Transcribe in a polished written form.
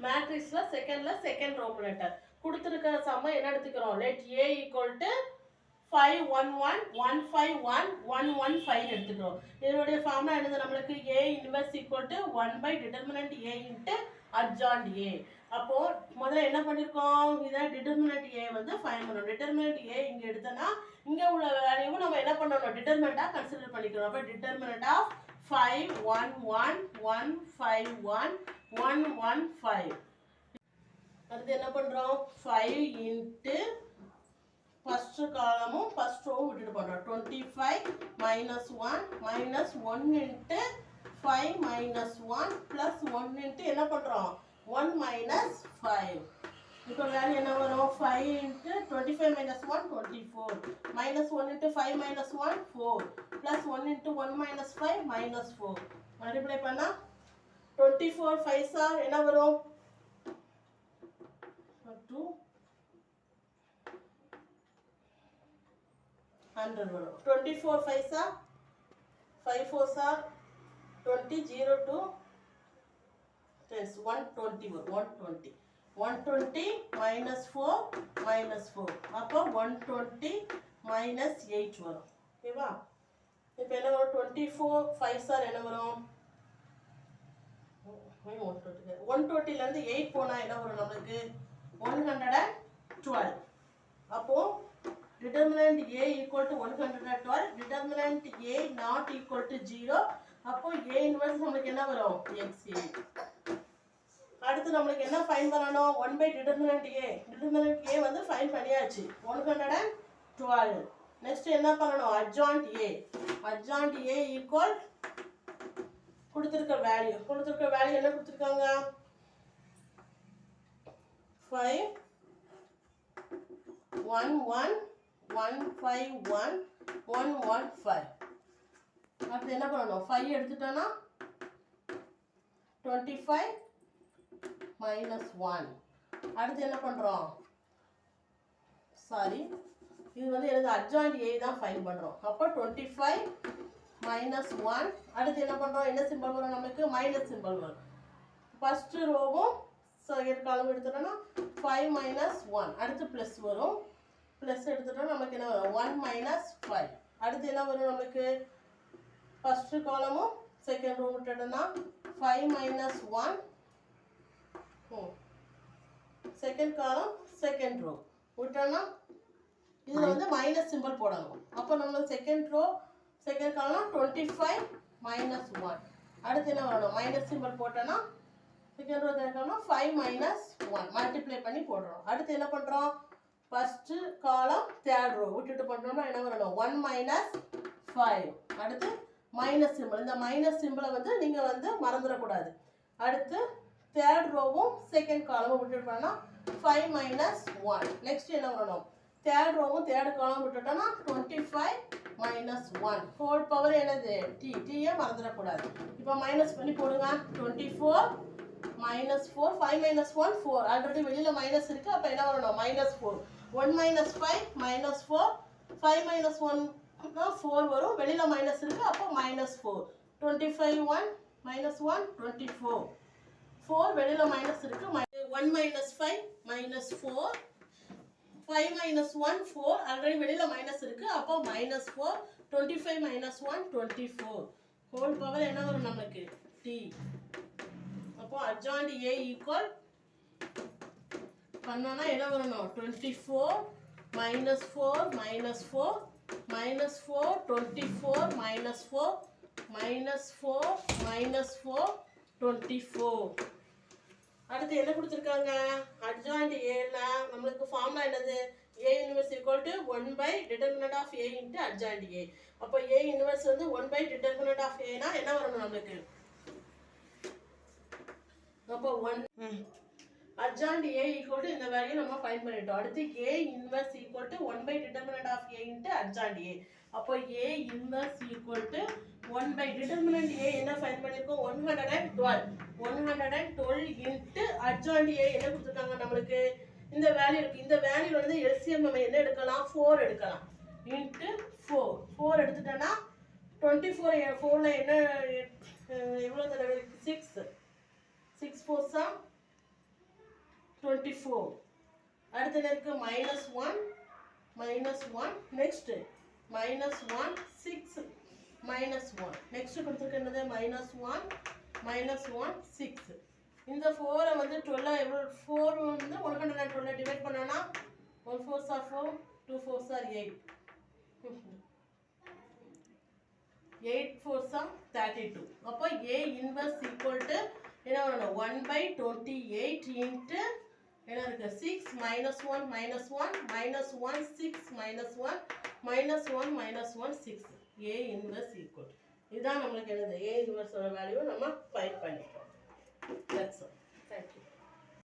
மேட்ரிக்ஸில் second Roman letter கொடுத்துருக்கிற சம்ம என்ன எடுத்துக்கிறோம்? லெட் ஏ ஈக்குவல் டு 5 1 1 1 5 1 1 1 5 எடுத்துக்கிறோம். இதனுடைய ஃபார்முலா என்னது? நம்மளுக்கு A inverse equal to 1 by determinant A into adjoint A. அப்போ முதல்ல என்ன பண்ணியிருக்கோம்? இதை டிட்டர்மினன்ட் A வந்து ஃபைண்ட் பண்ணணும். டிட்டர்மினன்ட் A இங்கே எடுத்தோன்னா இங்கே உள்ள வேல்யூவும் நம்ம என்ன பண்ணணும்? டிட்டர்மினண்ட்டாக கன்சிடர் பண்ணிக்கிறோம். அப்போ டிட்டர்மினன்ட் ஆஃப் 5 1 1 1 5 1 1 1 5. அடுத்து என்ன பண்ணுறோம்? 5 இன்ட்டு ஃபர்ஸ்ட் காலமும் ஃபர்ஸ்ட் ரோவும் விட்டுட்டு பண்ணுறோம். 25 minus 1 minus 1 into 5 minus 1 plus 1 into என்ன பண்ணுறோம்? 1 மைனஸ் 5. இப்போ வேல்யூ என்ன வரும்? 5 into 25 minus 1 24 minus 1 into 5 minus 1 4 plus 1 into 1 minus 5 minus 4. Multiply பண்ணால் 24 5 சார் என்ன வரும்? 2 100 வரும். 24 5 சார் 5 4 சார் 20 0 2 10 120 வரும். 120 120 minus 4 minus 4 அப்போ 120 minus 8 வரும். ஓகேவா? இப்போ என்ன வரும்? 24 5 சார் என்ன வரும்? 120லேருந்து 8 போனால் என்ன வரும் நம்மளுக்கு? 112. அப்போ determinant A equal to 112, determinant A not equal to 0. அப்போ A inverse நமக்கு என்ன வரும்? x8. அடுத்து நம்மளுக்கு என்ன ஃபைண்ட் பண்ணணும்? 1 by determinant A. determinant A வந்து ஃபைண்ட் பண்ணியாச்சு. 112. நெக்ஸ்ட் என்ன பண்ணணும்? adjoint A. adjoint A equal கொடுத்துருக்க வேல்யூ என்ன கொடுத்துருக்காங்க? 5 1 1 1 5 1 1 1 5. அடுத்து என்ன பண்ணணும்? 5 எடுத்துட்டோன்னா 25 மைனஸ் 1. அடுத்து என்ன பண்ணுறோம்? சாரி, இது வந்து எனது அட்ஜாயிண்ட் A தான் ஃபைண்ட் பண்ணுறோம். அப்போ 25 மைனஸ் 1. அடுத்து என்ன பண்ணுறோம்? என்ன சிம்பிள் வரும் நம்மளுக்கு? மைனஸ் சிம்பிள் வரும். ஃபஸ்ட்டு ரோவும் செகண்ட் காலம் எடுத்துட்டோன்னா 5 மைனஸ் 1. அடுத்து ப்ளஸ் வரும். ப்ளஸ் எடுத்துட்டோம் நமக்கு என்ன வரும்? 1 மைனஸ் 5. அடுத்து என்ன வரும் நம்மளுக்கு? ஃபஸ்ட்டு காலமும் செகண்ட் ரோ விட்டுட்டோன்னா 5 minus 1. Second column second row விட்டோன்னா இதில் வந்து மைனஸ் சிம்பிள் போடணும். அப்போ நம்ம second row second column 25 minus 1. அடுத்து என்ன வரணும்? மைனஸ் சிம்பிள் போட்டோன்னா செகண்ட் ரோ தேர்க்காலம் 5 மைனஸ் 1 மல்டிப்ளை பண்ணி போடுறோம். அடுத்து என்ன பண்ணுறோம்? ஃபஸ்ட்டு காலம் தேர்ட் ரோ விட்டுட்டு பண்ணுறோம்னா என்ன வரணும்? 1 மைனஸ் 5. அடுத்து மைனஸ் சிம்பிள். இந்த மைனஸ் சிம்பிளை வந்து நீங்கள் வந்து மறந்துடக்கூடாது. அடுத்து தேர்ட் ரோவும் செகண்ட் காலமும் விட்டுட்டு பண்ணால் 5 மைனஸ் 1. நெக்ஸ்ட் என்ன வரணும்? தேர்ட் ரோவும் தேர்ட் காலம் விட்டுட்டோம்னா 25 மைனஸ் 1 ஹோல் பவர் என்னது? டீயை மறந்துடக்கூடாது. இப்போ மைனஸ் பண்ணி போடுங்க. 24 மைனஸ் 4 5 மைனஸ் 1 4. ஆல்ரெடி வெளியில் மைனஸ் இருக்குது. அப்போ என்ன வரணும்? மைனஸ் 4. 1 மைனஸ் 5 மைனஸ் 4 5 மைனஸ் 1 4 வரும். வெளியில் மைனஸ் இருக்குது. அப்போ மைனஸ் 4. 25 1 மைனஸ் 1 24 4 வெளியில் மைனஸ் இருக்குது. 1 மைனஸ் 5 மைனஸ் 4 5 மைனஸ் 1 4 ஆல்ரெடி வெளியில் மைனஸ் இருக்குது. அப்போ மைனஸ் 4 25 மைனஸ் 1 24 ஹோல் பவர் என்ன வரும் நமக்கு? டி. அப்போ அட்ஜாயிண்ட் A ஈக்குவல் பண்ணோன்னா என்ன வரணும்? 24 minus 4 minus 4 minus 4 24 minus 4 minus 4 minus 4 24. அடுத்து என்ன கொடுத்துருக்காங்க? அட்ஜாயிண்ட் Aல நம்மளுக்கு ஃபார்முலா என்னது? A inverse equal to 1 by determinant of A into adjoint A. அப்போ A இன்வெர்ஸ் வந்து 1 பை டிட்டர்மினன்ட் ஆஃப் Aனா என்ன வரணும் நம்மளுக்கு? அப்போ 1 adjoint A equal to இந்த வேல்யூ நம்ம ஃபைண்ட் பண்ணிட்டோம். அடுத்து A inverse equal to 1 by determinant of A into adjoint A. அப்போ A inverse equal to 1 by determinant A என்ன ஃபைண்ட் பண்ணிருக்கோம்? 112 into adjoint A என்ன கொடுத்துருக்காங்க நம்மளுக்கு? இந்த வேல்யூ இருக்கு. இந்த வேல்யூ வந்து LCM நம்ம என்ன எடுக்கலாம்? 4 எடுக்கலாம். into 4 எடுத்துட்டோம்னா 24 4ல என்ன எவ்வளவு தடவை இருக்கு? 6 4 சா 24. அடுத்து இருக்கு -1 -1. நெக்ஸ்ட் -1 6 -1. நெக்ஸ்ட் கொடுத்துருக்கு என்னது -1 -1 6. இந்த 4 வந்து 12 எவ்வளோ 4 வந்து 112 டிவைட் பண்ணனா 1 4s are 4 2 4s are 8 8 4s are 32. அப்போ A inverse equal to என்ன வரணும் 1/28 into என்ன இருக்கு 6 -1 -1 -1 6 -1 -1 -1 6. A inverse equal. இதுதான் நம்மளுக்கு என்னது A inverse ஓட வேல்யூ நம்ம ஃபைண்ட் பண்ணிட்டோம். That's all. Thank you.